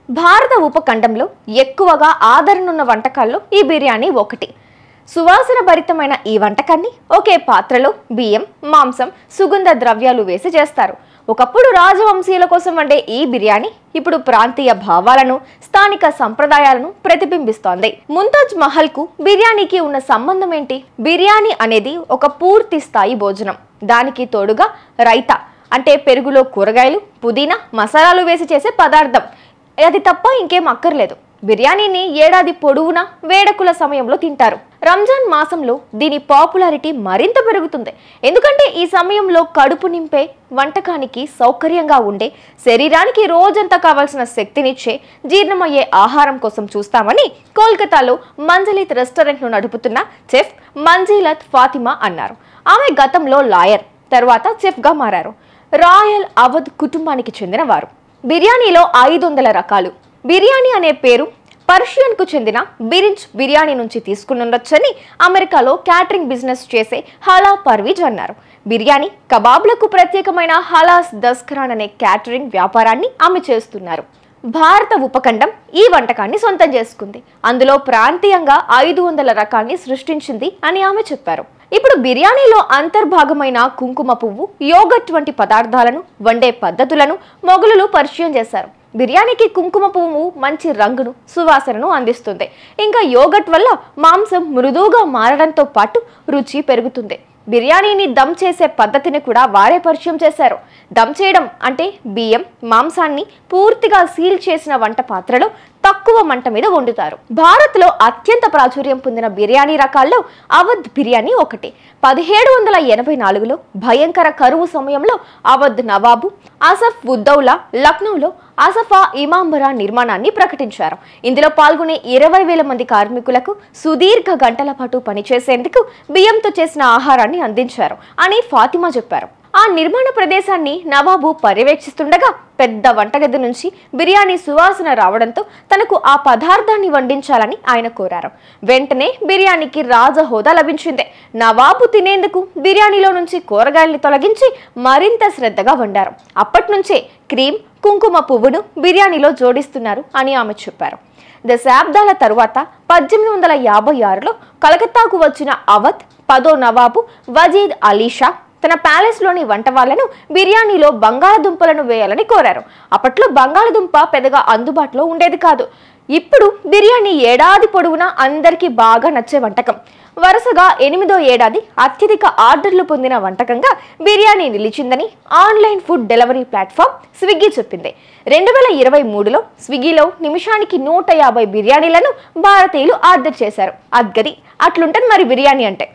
భారత ఉపఖండంలో ఎక్కువగా ఆదరణున్న వంటకాల్లో ఈ బిర్యానీ ఒకటి. సువాసన భరితమైన ఈ వంటకాన్ని ఒకే పాత్రలో బియ్యం, మాంసం, సుగంధ ద్రవ్యాలు వేసి చేస్తారు. ఒకప్పుడు రాజవంశీయుల కోసం వండే ఈ బిర్యానీ ఇప్పుడు ప్రాంతీయ భావాలను, స్థానిక సంప్రదాయాలను ప్రతిబింబిస్తోంది. ముంతాజ్ మహల్ కు బిర్యానీకి ఉన్న సంబంధం ఏంటి? బిర్యానీ అనేది ఒక పూర్తి స్థాయి భోజనం. దానికి తోడుగా రైతా అంటే పెరుగులో కూరగాయలు, పుదీనా, మసాలాలు వేసి చేసే పదార్థం. అది తప్ప ఇంకేం అక్కర్లేదు. బిర్యానీని ఏడాది పొడవునా వేడుకల సమయంలో తింటారు. రంజాన్ మాసంలో దీని పాపులారిటీ మరింత పెరుగుతుంది. ఎందుకంటే ఈ సమయంలో కడుపు నింపే, వంటకానికి సౌకర్యంగా ఉండే, శరీరానికి రోజంతా కావాల్సిన శక్తినిచ్చే, జీర్ణమయ్యే ఆహారం కోసం చూస్తామని కోల్కతాలో మంజలీత్ రెస్టారెంట్ను నడుపుతున్న చెఫ్ మంజీలత్ ఫాతిమా అన్నారు. ఆమె గతంలో లాయర్, తర్వాత చెఫ్గా మారారు. రాయల్ అవధ్ కుటుంబానికి చెందిన వారు. బిర్యానీలో 500 రకాలు. బిర్యానీ అనే పేరు పర్షియన్ కు చెందిన బిరింజ్ బిర్యానీ నుంచి తీసుకునుండొచ్చని అమెరికాలో క్యాటరింగ్ బిజినెస్ చేసే హలా పర్వీజ్ అన్నారు. బిర్యానీ, కబాబ్లకు ప్రత్యేకమైన హలాస్ దస్కరాన్ అనే క్యాటరింగ్ వ్యాపారాన్ని ఆమె చేస్తున్నారు. భారత ఉపఖండం ఈ వంటకాన్ని సొంతం చేసుకుంది. అందులో ప్రాంతీయంగా 500 రకాల్ని సృష్టించింది అని ఆమె చెప్పారు. ఇప్పుడు బిర్యానీలో అంతర్భాగమైన కుంకుమ పువ్వు, యోగట్ వంటి పదార్థాలను వండే పద్ధతులను మొఘలులు పరిచయం చేశారు. బిర్యానీకి కుంకుమ పువ్వు మంచి రంగును, సువాసనను అందిస్తుంది. ఇంకా యోగట్ వల్ల మాంసం మృదువుగా మారడంతో పాటు రుచి పెరుగుతుంది. బిర్యానీని దమ్ చేసే పద్ధతిని కూడా వారే పరిచయం చేశారు. దమ్ చేయడం అంటే బియ్యం, మాంసాన్ని పూర్తిగా సీల్ చేసిన వంట పాత్రలో తక్కువ మంట మీద వండుతారు. భారత్లో అత్యంత ప్రాచుర్యం పొందిన బిర్యానీ రకాల్లో అవధ్ బిర్యానీ ఒకటి. 1784లో భయంకర కరువు సమయంలో అవధ్ నవాబు ఆసఫ్ ఉద్దౌలా లక్నోలో ఆసఫా ఇమాంబరా నిర్మాణాన్ని ప్రకటించారు. ఇందులో పాల్గొనే 20,000 మంది కార్మికులకు సుదీర్ఘ గంటల పాటు పనిచేసేందుకు బియ్యంతో చేసిన ఆహారాన్ని అందించారు అని ఫాతిమా చెప్పారు. ఆ నిర్మాణ ప్రదేశాన్ని నవాబు పర్యవేక్షిస్తుండగా పెద్ద వంటగది నుంచి బిర్యానీ సువాసన రావడంతో తనకు ఆ పదార్థాన్ని వండించాలని ఆయన కోరారు. వెంటనే బిర్యానీకి రాజ హోదా లభించింది. నవాబు తినేందుకు బిర్యానీలో నుంచి కూరగాయల్ని తొలగించి మరింత శ్రద్ధగా వండారు. అప్పటి నుంచే క్రీమ్, కుంకుమ పువ్వును బిర్యానీలో జోడిస్తున్నారు అని ఆమె చెప్పారు. దశాబ్దాల తరువాత 1856లో కలకత్తాకు వచ్చిన అవధ్ 10వ నవాబు వజీద్ అలీ షా తన ప్యాలెస్లోని వంట వాళ్లను బిర్యానీలో బంగాళదుంపలను వేయాలని కోరారు. అప్పట్లో బంగాళదుంప పెద్దగా అందుబాటులో ఉండేది కాదు. ఇప్పుడు బిర్యానీ ఏడాది పొడవునా అందరికీ బాగా నచ్చే వంటకం. వరుసగా 8వ ఏడాది అత్యధిక ఆర్డర్లు పొందిన వంటకంగా బిర్యానీ నిలిచిందని online food delivery platform Swiggy చెప్పింది. 2023లో స్విగ్గీలో నిమిషానికి 150 బిర్యానీలను భారతీయులు ఆర్డర్ చేశారు. అద్గది అట్లుంటుంది మరి బిర్యానీ అంటే.